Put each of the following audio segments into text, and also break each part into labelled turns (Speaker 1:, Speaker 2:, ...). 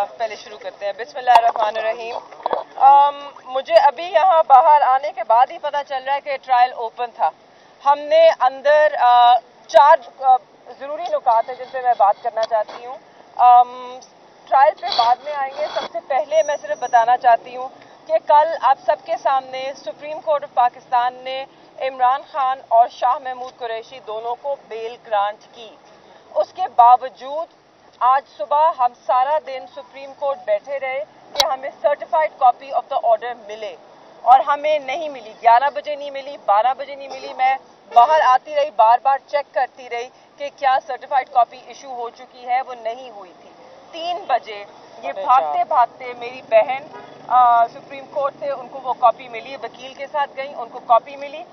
Speaker 1: पहले शुरू करते हैं। बिस्मिल्लाहिर्रहमानिर्रहीम। मुझे अभी यहाँ बाहर आने के बाद ही पता चल रहा है कि ट्रायल ओपन था। हमने अंदर चार ज़रूरी नुकात हैं जिन पे मैं बात करना चाहती हूँ। ट्रायल पे बाद में आएंगे। सबसे पहले मैं सिर्फ बताना चाहती हूँ कि कल आप सबके सामने सुप्रीम कोर्ट ऑफ पाकिस्तान ने इमरान खान और शाह महमूद कुरैशी दोनों को बेल ग्रांट की। उसके बावजूद आज सुबह हम सारा दिन सुप्रीम कोर्ट बैठे रहे कि हमें certified copy of the order मिले, और हमें नहीं मिली। 11 बजे नहीं मिली, 12 बजे नहीं मिली। मैं बाहर आती रही, बार बार चेक करती रही कि क्या सर्टिफाइड कॉपी इशू हो चुकी है, वो नहीं हुई थी। 3 बजे ये भागते भागते मेरी बहन सुप्रीम कोर्ट से उनको वो कॉपी मिली, वकील के साथ गई, उनको कॉपी मिली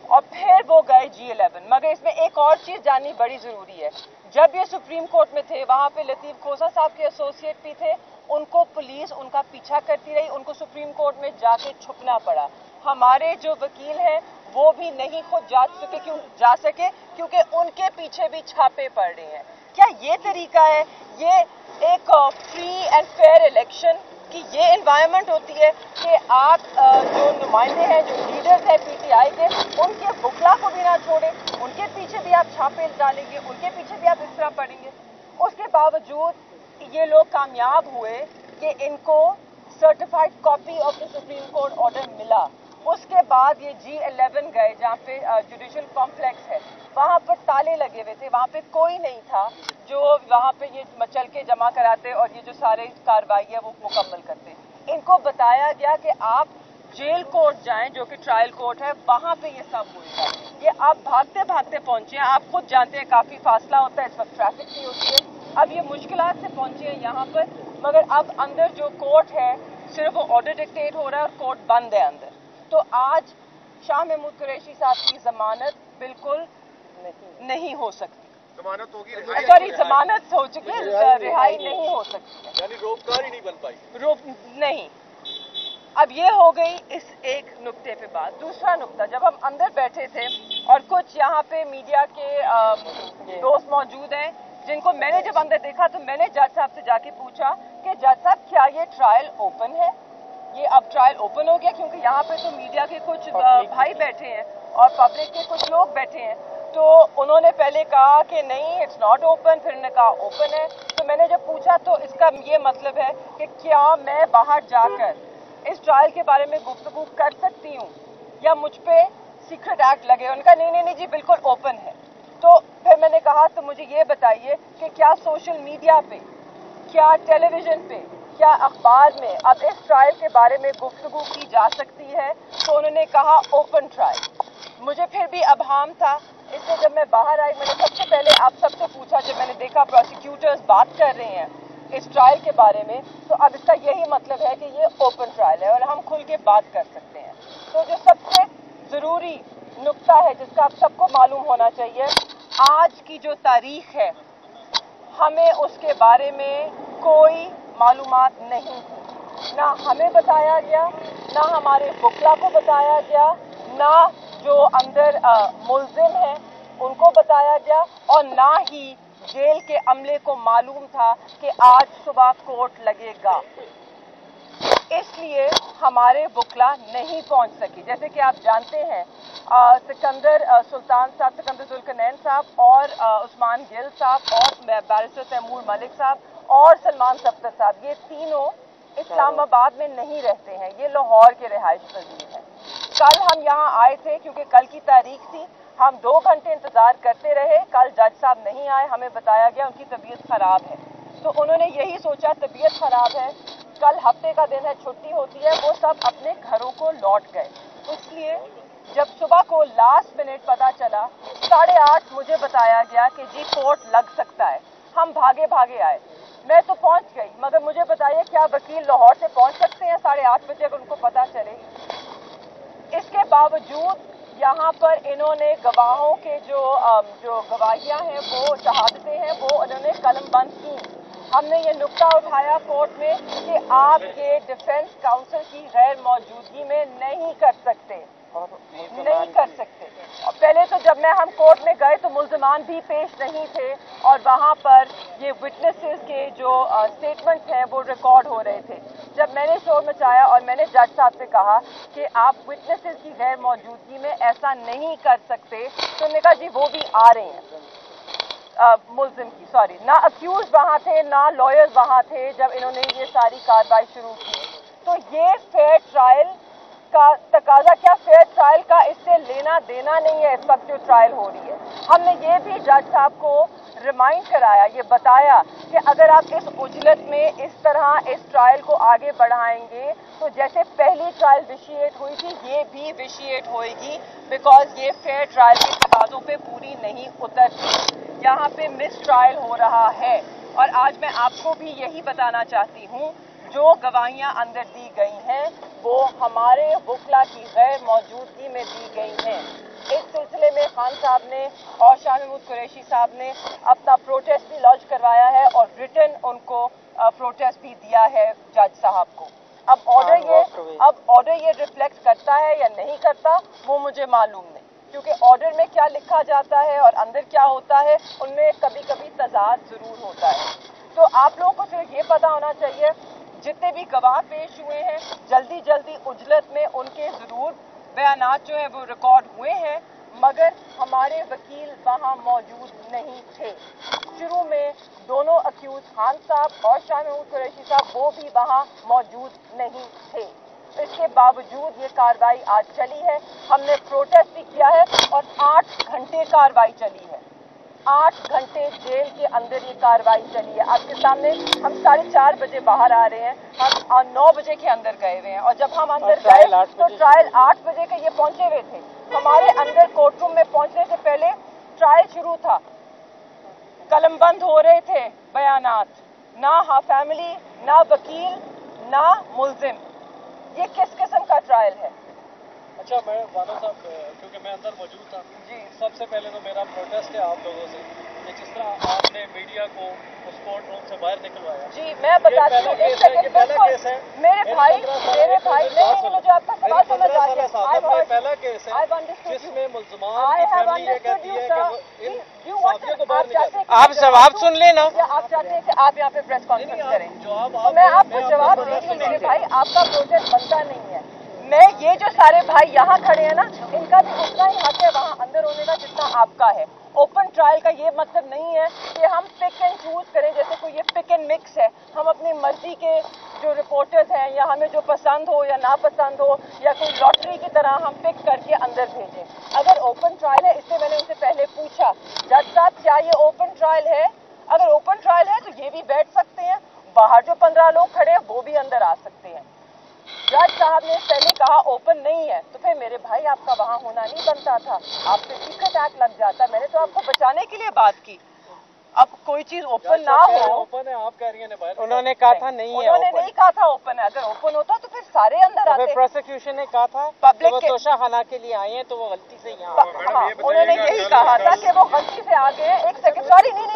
Speaker 1: और फिर वो गए G11। मगर इसमें एक और चीज़ जाननी बड़ी ज़रूरी है। जब ये सुप्रीम कोर्ट में थे, वहाँ पे लतीफ़ खोसा साहब के एसोसिएट भी थे। उनको पुलिस उनका पीछा करती रही, उनको सुप्रीम कोर्ट में जाके छुपना पड़ा। हमारे जो वकील हैं वो भी नहीं खुद जा सके क्योंकि उनके पीछे भी छापे पड़ रहे हैं। क्या ये तरीका है? ये एक फ्री एंड फेयर इलेक्शन की ये एनवायरनमेंट होती है कि आप जो नुमाइंदे हैं, जो लीडर्स हैं PTI के, उनके बुकला को भी ना छोड़ें, उनके पीछे भी आप छापे डालेंगे, उनके पीछे भी आप इस तरह पढ़ेंगे। उसके बावजूद ये लोग कामयाब हुए कि इनको certified copy of the supreme court order मिला। उसके बाद ये G11 गए जहाँ पे जुडिशल कॉम्प्लेक्स है, वहाँ पर ताले लगे हुए थे, वहाँ पे कोई नहीं था जो वहाँ पे ये मचल के जमा कराते और ये जो सारे कार्रवाई है वो मुकम्मल करते। इनको बताया गया कि आप जेल कोर्ट जाएं जो कि ट्रायल कोर्ट है, वहाँ पे ये सब होगा। ये आप भागते भागते पहुँचे हैं। आप खुद जानते हैं काफ़ी फासला होता है, इस वक्त ट्रैफिक भी होती है। अब ये मुश्किलात से पहुँचे हैं यहाँ पर, मगर अब अंदर जो कोर्ट है सिर्फ वो ऑर्डर डिक्टेट हो रहा है और कोर्ट बंद है अंदर। तो आज शाह महमूद कुरैशी साहब की जमानत बिल्कुल नहीं हो सकती।
Speaker 2: जमानत होगी,
Speaker 1: सॉरी जमानत हो चुकी है, रिहाई नहीं हो सकती है।
Speaker 2: यानी रोजगार ही नहीं बन पाई।
Speaker 1: नहीं। अब ये हो गई इस एक नुक्ते पे बात। दूसरा नुक्ता, जब हम अंदर बैठे थे और कुछ यहाँ पे मीडिया के दोस्त मौजूद हैं जिनको मैंने जब अंदर देखा तो मैंने जज साहब से जाके पूछा कि जज साहब क्या ये ट्रायल ओपन है? ये अब ट्रायल ओपन हो गया? क्योंकि यहाँ पे तो मीडिया के कुछ भाई बैठे हैं और पब्लिक के कुछ लोग बैठे हैं। तो उन्होंने पहले कहा कि नहीं, इट्स नॉट ओपन, फिर उन्होंने कहा ओपन है। तो मैंने जब पूछा तो इसका ये मतलब है कि क्या मैं बाहर जाकर इस ट्रायल के बारे में गुफ्तगू कर सकती हूँ या मुझ पे सीक्रेट एक्ट लगे? उनका नहीं जी बिल्कुल ओपन है। तो फिर मैंने कहा तो मुझे ये बताइए कि क्या सोशल मीडिया पे, क्या टेलीविजन पे, क्या अखबार में अब इस ट्रायल के बारे में गुफ्तगू की जा सकती है? तो उन्होंने कहा ओपन ट्रायल। मुझे फिर भी अबहाम था, इसलिए जब मैं बाहर आई मैंने सबसे पहले आप सबसे पूछा। जब मैंने देखा प्रोसिक्यूटर्स बात कर रहे हैं इस ट्रायल के बारे में, तो अब इसका यही मतलब है कि ये ओपन ट्रायल है और हम खुल के बात कर सकते हैं। तो जो सबसे ज़रूरी नुक्ता है जिसका आप सबको मालूम होना चाहिए, आज की जो तारीख है हमें उसके बारे में कोई मालूमात नहीं थी। ना हमें बताया गया, ना हमारे वकला को बताया गया, ना जो अंदर मुल्जिम हैं उनको बताया गया, और ना ही जेल के अमले को मालूम था कि आज सुबह कोर्ट लगेगा। इसलिए हमारे वकला नहीं पहुंच सकी। जैसे कि आप जानते हैं सिकंदर सुल्तान साहब, सिकंदर जुल्करनैन साहब और उस्मान गिल साहब और बैरिस्टर तैमूर मलिक साहब और सलमान सफ्तर साहब, ये तीनों इस्लामाबाद में नहीं रहते हैं, ये लाहौर के रिहाइश पजीर हैं। कल हम यहाँ आए थे क्योंकि कल की तारीख थी। हम 2 घंटे इंतजार करते रहे। कल जज साहब नहीं आए, हमें बताया गया उनकी तबीयत खराब है। तो उन्होंने यही सोचा तबीयत खराब है, कल हफ्ते का दिन है, छुट्टी होती है, वो सब अपने घरों को लौट गए। इसलिए जब सुबह को लास्ट मिनट पता चला 8:30 मुझे बताया गया कि जी कोर्ट लग सकता है। हम भागे भागे आए। मैं तो पहुंच गई, मगर मुझे बताइए क्या वकील लाहौर से पहुंच सकते हैं 8:30 बजे अगर उनको पता चले? इसके बावजूद यहाँ पर इन्होंने गवाहों के जो गवाहियाँ हैं, वो शहादतें हैं, वो उन्होंने कलम बंद की। हमने ये नुक्ता उठाया कोर्ट में कि आप ये डिफेंस काउंसिल की गैर मौजूदगी में नहीं कर सकते। نہیں کر سکتے. پہلے تو جب ہم کورٹ میں گئے تو ملزمان بھی پیش نہیں تھے اور وہاں پر یہ وٹنسز کے جو اسٹیٹمنٹس ہیں وہ ریکارڈ ہو رہے تھے. جب میں نے شور مچایا اور میں نے جج صاحب سے کہا کہ آپ وٹنسز کی غیر موجودگی میں ایسا نہیں کر سکتے تو نے کہا جی وہ بھی آ رہے ہیں. ملزم کی سوری نہ اکیوز وہاں تھے نہ لائرز وہاں تھے جب انہوں نے یہ ساری کارروائی شروع کی. تو یہ فیئر ٹرائل کا تقاضا کیا فیئر ٹرائل کا اس سے لینا دینا نہیں ہے. اس وقت جو ٹرائل ہو رہی ہے ہم نے یہ بھی جج صاحب کو ریمائنڈ کرایا, یہ بتایا کہ اگر آپ اس عجلت میں اس طرح اس ٹرائل کو آگے بڑھائیں گے تو جیسے پہلی ٹرائل ویشیٹ ہوئی تھی یہ بھی ویشیٹ ہوئے گی, بیکاز یہ فیئر ٹرائل کے تقاضوں پہ پوری نہیں اترتی. یہاں پہ مس ٹرائل ہو رہا ہے. اور آج میں آپ کو بھی یہی بتانا چاہتی ہوں, جو گواہیاں اندر دی گئی ہیں وہ ہمارے وکلا کی غیر موجودگی میں دی گئی ہیں. اس سلسلے میں خان صاحب نے اور شاہ محمود قریشی صاحب نے اپنا پروٹیسٹ بھی لانچ کروایا ہے اور ریٹن ان کو پروٹیسٹ بھی دیا ہے جج صاحب کو. اب آرڈر یہ ریفلیکٹ کرتا ہے یا نہیں کرتا وہ مجھے معلوم نہیں, کیونکہ آرڈر میں کیا لکھا جاتا ہے اور اندر کیا ہوتا ہے ان میں کبھی کبھی تضاد ضرور ہوتا ہے. تو آپ لوگوں کو صرف یہ پتا ہونا چاہیے جتنے بھی گواہ پیش ہوئے ہیں جلدی عجلت میں ان کے ضرور بیانات جو ہیں وہ ریکارڈ ہوئے ہیں, مگر ہمارے وکیل وہاں موجود نہیں تھے. شروع میں دونوں اکیوز خان صاحب اور شاہ محمود قریشی صاحب وہ بھی وہاں موجود نہیں تھے. اس کے باوجود یہ کارروائی آج چلی ہے. ہم نے پروٹیسٹ بھی کیا ہے اور 8 گھنٹے کارروائی چلی ہے. 8 گھنٹے جیل کے اندر یہ کارروائی چلی ہے. آپ کے سامنے ہم 4:30 بجے باہر آ رہے ہیں, ہم 9 بجے کے اندر گئے ہوئے ہیں اور جب ہم اندر گئے تو ٹرائل 8 بجے کے یہ پہنچے ہوئے تھے. ہمارے اندر کورٹ روم میں پہنچنے سے پہلے ٹرائل شروع تھا, قلم بند ہو رہے تھے بیانات, نہ فیملی نہ وکیل نہ ملزم. یہ کس قسم کا ٹرائل ہے؟
Speaker 2: اچھا میں والا صاحب کیونکہ میں اندر موجود تھا
Speaker 1: جی
Speaker 2: سب سے پہلے تو میرا پروٹیسٹ ہے آپ لوگوں سے کہ جس طرح آپ نے میڈیا کو اس کورٹ روم سے باہر نکلوایا.
Speaker 1: جی میں بتاتی ہوں میرے بھائی نہیں مجھے آپ کا سوال سمجھ آ گیا.
Speaker 2: پہلا کیس ہے جس میں ملزمان کی فیملی یہ کہتی ہے کہ ان صحافیوں کو باہر نکال.
Speaker 3: آپ جواب سن لیں نا.
Speaker 1: آپ چاہتے ہیں کہ آپ یہاں پہ پریس کانفرنس کریں, میں آپ کو جواب دے رہی ہوں میرے بھائی, آپ کا پروٹیسٹ بنتا نہیں ہے. میں یہ جو سارے بھائی یہاں کھڑے ہیں نا ان کا بھی اتنا ہی حق ہے وہاں اندر ہونے کا جتنا آپ کا ہے. اوپن ٹرائل کا یہ مطلب نہیں ہے کہ ہم پک اینڈ چوز کریں جیسے کوئی یہ پک اینڈ مکس ہے, ہم اپنی مرضی کے جو رپورٹرز ہیں یا ہمیں جو پسند ہو یا ناپسند ہو یا کوئی لاٹری کی طرح ہم پک کر کے اندر بھیجیں. اگر اوپن ٹرائل ہے, اس سے میں نے ان سے پہلے پوچھا جج صاحب کیا یہ اوپن ٹرائل ہے, اگر اوپن ٹرائل ہے تو یہ بھی بیٹھ سکتے ہیں, باہر جو 15 لوگ کھڑے ہیں وہ بھی اندر آ سکتے ہیں. جج صاحب نے پہلے کہا اوپن نہیں ہے, تو پھر میرے بھائی آپ کا وہاں ہونا نہیں بنتا تھا, آپ پہ سیکرٹ ایکٹ لگ جاتا. میں نے تو آپ کو بچانے کے لیے بات کی. اب کوئی چیز اوپن نہ ہو,
Speaker 2: اوپن ہے آپ کہہ رہی ہیں باہر.
Speaker 3: انہوں نے کہا تھا نہیں ہے,
Speaker 1: انہوں نے نہیں کہا تھا اوپن ہے. اگر اوپن ہوتا تو پھر سارے اندر آتے.
Speaker 3: پروسیکیوشن نے کہا تھا
Speaker 1: پبلک
Speaker 3: وہ توشہ خانہ کے لیے آئے ہیں تو وہ غلطی سے یہاں
Speaker 1: انہوں نے یہی کہا تھا کہ وہ غلطی سے آ گئے. ایک سیکنڈ, سوری نہیں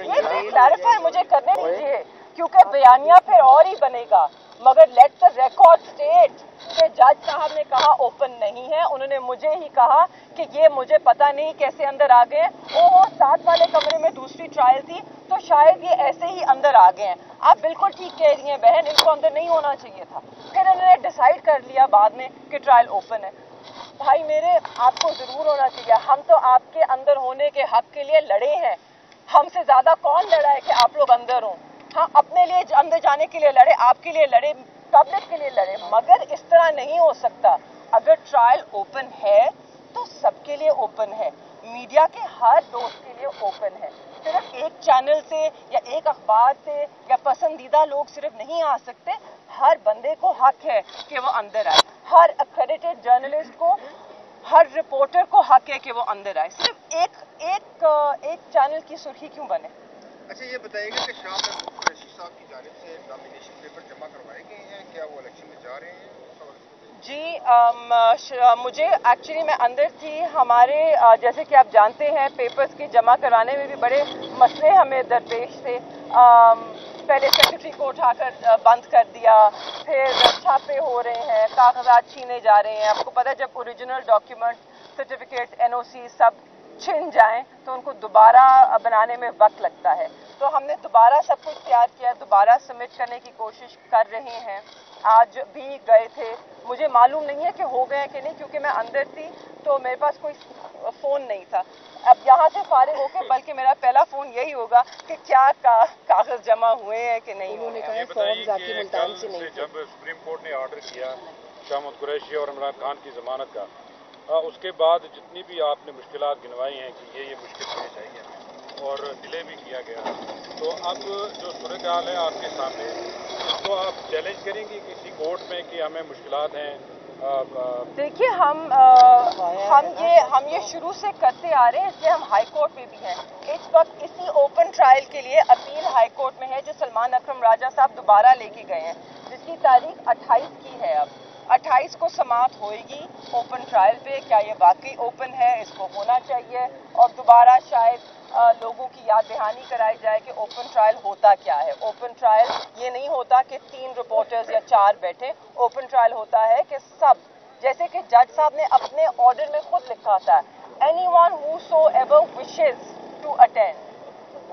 Speaker 1: یہ بھی کلیریفائی مجھے کرنے دیجیے کیونکہ بیانیہ پھر اور ہی بنے گا, مگر لیٹ دا ریکارڈ اسٹیٹ کہ جج صاحب نے کہا اوپن نہیں ہے. انہوں نے مجھے ہی کہا کہ یہ مجھے پتا نہیں کیسے اندر آ گئے, وہ ساتھ والے کمرے میں دوسری ٹرائل تھی تو شاید یہ ایسے ہی اندر آ گئے ہیں. آپ بالکل ٹھیک کہہ رہی ہیں بہن, ان کو اندر نہیں ہونا چاہیے تھا. پھر انہوں نے ڈیسائیڈ کر لیا بعد میں کہ ٹرائل اوپن ہے. بھائی میرے, آپ کو ضرور ہونا چاہیے. ہم تو آپ کے اندر ہونے کے حق کے لیے لڑے ہیں. ہم سے زیادہ کون لڑا ہے کہ آپ لوگ اندر ہوں؟ ہم اپنے لیے اندر جانے کے لیے لڑے, آپ کے لیے لڑے, پبلک کے لیے لڑے, مگر اس طرح نہیں ہو سکتا. اگر ٹرائل اوپن ہے تو سب کے لیے اوپن ہے, میڈیا کے ہر دوست کے لیے اوپن ہے. صرف ایک چینل سے یا ایک اخبار سے یا پسندیدہ لوگ صرف نہیں آ سکتے. ہر بندے کو حق ہے کہ وہ اندر آئے, ہر ایکریڈیٹڈ جرنلسٹ کو, ہر رپورٹر کو حق ہے کہ وہ اندر آئے. صرف ایک چینل کی سرخی کیوں بنے؟
Speaker 4: اچھا یہ بتائیے گا کہ شاہ محمود قریشی صاحب کی جانب سے نامینیشن پیپر جمع کروائے گئے ہیں, کیا وہ الیکشن میں جا رہے ہیں؟
Speaker 1: जी मुझे एक्चुअली मैं अंदर थी, हमारे जैसे कि आप जानते हैं पेपर्स के जमा कराने में भी बड़े मसले हमें दरपेश थे। पहले सेक्रेटरी को उठाकर बंद कर दिया, फिर छापे हो रहे हैं, कागजात छीने जा रहे हैं। आपको पता है जब ओरिजिनल डॉक्यूमेंट, सर्टिफिकेट, एनओसी सब छिन जाएं तो उनको दोबारा बनाने में वक्त लगता है। तो हमने दोबारा सब कुछ तैयार किया, दोबारा सबमिट करने की कोशिश कर रहे हैं। आज भी गए थे, मुझे मालूम नहीं है कि हो गए कि नहीं, क्योंकि मैं अंदर थी तो मेरे पास कोई फ़ोन नहीं था। अब यहाँ से फारिग होकर बल्कि मेरा पहला फ़ोन यही होगा कि क्या कागज़ जमा हुए हैं कि नहीं हुए हैं।
Speaker 5: फॉर्म जाकी मुल्तान से नहीं, जब सुप्रीम कोर्ट ने ऑर्डर किया शाहमूद कुरैशी और इमरान खान की ज़मानत का, उसके बाद जितनी भी आपने मुश्किलात गिनवाई हैं कि ये मुश्किल पेश आई है और डिले भी किया गया, तो अब जो सूरत हाल है आपके सामने, इसको आप चैलेंज करेंगी किसी कोर्ट में कि हमें मुश्किलात हैं?
Speaker 1: देखिए हम ये शुरू से करते आ रहे हैं, इसलिए हम हाई कोर्ट में भी हैं। इस वक्त इसी ओपन ट्रायल के लिए अपील हाई कोर्ट में है जो सलमान अकरम राजा साहब दोबारा लेके गए हैं, जिसकी तारीख 28 की है। अब 28 को समाप्त होएगी ओपन ट्रायल पे। क्या ये वाकई ओपन है, इसको होना चाहिए, और दोबारा शायद लोगों की याद दहानी कराई जाए कि ओपन ट्रायल होता क्या है। ओपन ट्रायल ये नहीं होता कि 3 रिपोर्टर्स या 4 बैठे। ओपन ट्रायल होता है कि सब, जैसे कि जज साहब ने अपने ऑर्डर में खुद लिखा था, anyone whosoever wishes to attend,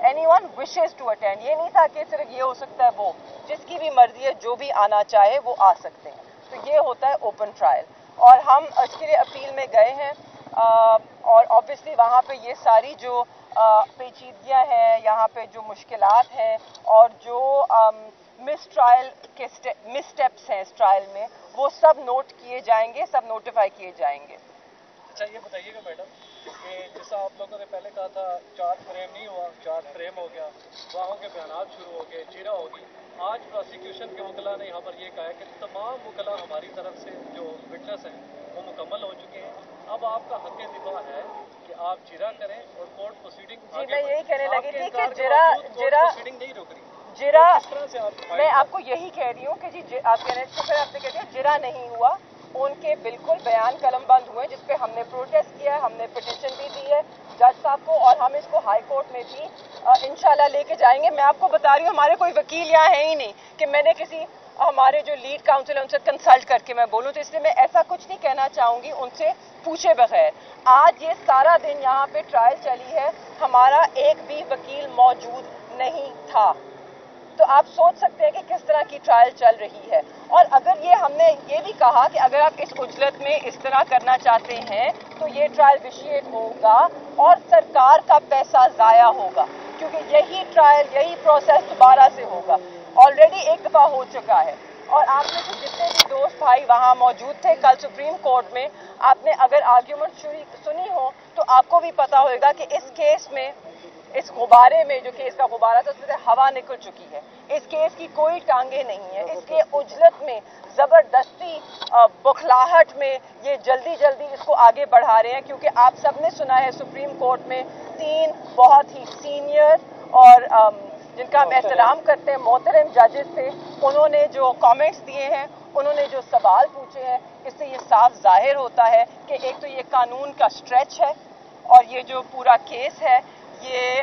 Speaker 1: anyone wishes to attend. ये नहीं था कि सिर्फ ये हो सकता है, वो जिसकी भी मर्जी है, जो भी आना चाहे वो आ सकते हैं। तो ये होता है ओपन ट्रायल, और हम इसके लिए अपील में गए हैं। और ऑब्वियसली वहाँ पे ये सारी जो पेचीदगियाँ हैं, यहाँ पे जो मुश्किलात हैं और जो मिस ट्रायल के मिस स्टेप्स हैं इस ट्रायल में, वो सब नोट किए जाएंगे, सब नोटिफाई किए जाएंगे।
Speaker 2: अच्छा ये बताइएगा मैडम कि जैसा आप लोगों ने पहले कहा था चार्ज फ्रेम नहीं हुआ, चार्ज फ्रेम हो गया, गवाहों के बयानात शुरू हो गए, जिरा होगी। आज प्रोसिक्यूशन के वकला ने यहाँ पर ये कहा है कि तमाम वकला हमारी तरफ से जो विटनेस हैं वो मुकम्मल हो चुके हैं। अब आपका हक दिफा है कि आप जिरा करें और कोर्ट प्रोसीडिंग।
Speaker 1: जी मैं यही कहने लगी थी कि जिरा
Speaker 2: प्रोसीडिंग नहीं रुक रही।
Speaker 1: जिरा,
Speaker 2: किस तरह से आप
Speaker 1: मैं आपको यही कह रही हूँ कि जी आप कहने से फिर आपसे कहती हूँ जिरा नहीं हुआ, उनके बिल्कुल बयान कलमबंद हुए, जिस पे हमने प्रोटेस्ट किया है, हमने पिटीशन भी दी है जज साहब को, और हम इसको हाई कोर्ट में भी इंशाल्लाह लेके जाएंगे। मैं आपको बता रही हूँ हमारे कोई वकील यहाँ है ही नहीं कि मैंने किसी हमारे जो लीड काउंसिल है उनसे कंसल्ट करके मैं बोलूँ, तो इसलिए मैं ऐसा कुछ नहीं कहना चाहूँगी उनसे पूछे बगैर। आज ये सारा दिन यहाँ पे ट्रायल चली है, हमारा एक भी वकील मौजूद नहीं था, तो आप सोच सकते हैं कि किस तरह की ट्रायल चल रही है। और अगर ये हमने ये भी कहा कि अगर आप इस उजलत में इस तरह करना चाहते हैं तो ये ट्रायल विशिएट होगा और सरकार का पैसा ज़ाया होगा, क्योंकि यही ट्रायल, यही प्रोसेस दोबारा से होगा। ऑलरेडी एक दफ़ा हो चुका है, और आपने तो जितने भी दोस्त भाई वहाँ मौजूद थे कल सुप्रीम कोर्ट में, आपने अगर आर्ग्यूमेंट सुनी हो तो आपको भी पता होगा कि इस केस में, इस गुब्बारे में, जो केस का गुब्बारा था उसमें हवा निकल चुकी है। इस केस की कोई टांगे नहीं है, इसके उजलत में ज़बरदस्ती बुखलाहट में ये जल्दी जल्दी इसको आगे बढ़ा रहे हैं, क्योंकि आप सबने सुना है सुप्रीम कोर्ट में 3 बहुत ही सीनियर और जिनका हम एहतराम करते हैं मोहतरम जजेस थे, उन्होंने जो कमेंट्स दिए हैं, उन्होंने जो सवाल पूछे हैं, इससे ये साफ जाहिर होता है कि एक तो ये कानून का स्ट्रेच है, और ये जो पूरा केस है ये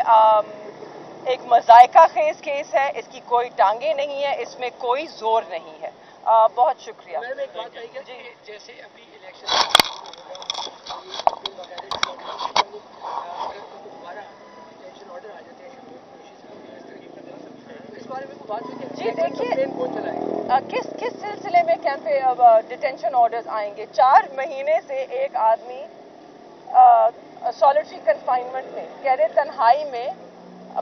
Speaker 1: एक मज़ायका खेज केस है, इसकी कोई टांगे नहीं है, इसमें कोई जोर नहीं है। बहुत शुक्रिया।
Speaker 6: मैम एक बात कही कि जैसे अभी इलेक्शन दोबारा डिटेंशन ऑर्डर आ जाते हैं, इस बारे में बात हुई
Speaker 1: जी देखिए
Speaker 6: कौन चलाएगा,
Speaker 1: किस सिलसिले में कैंपे डिटेंशन ऑर्डर्स आएंगे? 4 महीने से एक आदमी सॉलिटरी कंफाइनमेंट में, कैद तन्हाई में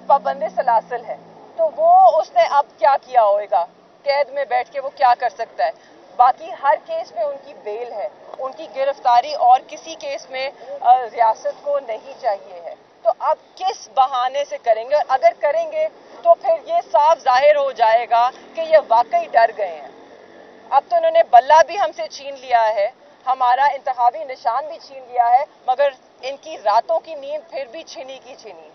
Speaker 1: पाबंद सलासल है, तो वो उसने अब क्या किया होगा? कैद में बैठ के वो क्या कर सकता है? बाकी हर केस में उनकी बेल है, उनकी गिरफ्तारी और किसी केस में रियासत को नहीं चाहिए है, तो अब किस बहाने से करेंगे? और अगर करेंगे तो फिर ये साफ जाहिर हो जाएगा कि ये वाकई डर गए हैं। अब तो उन्होंने बल्ला भी हमसे छीन लिया है, हमारा इंतखाबी निशान भी छीन लिया है, मगर इनकी रातों की नींद फिर भी छीनी की छीनी है।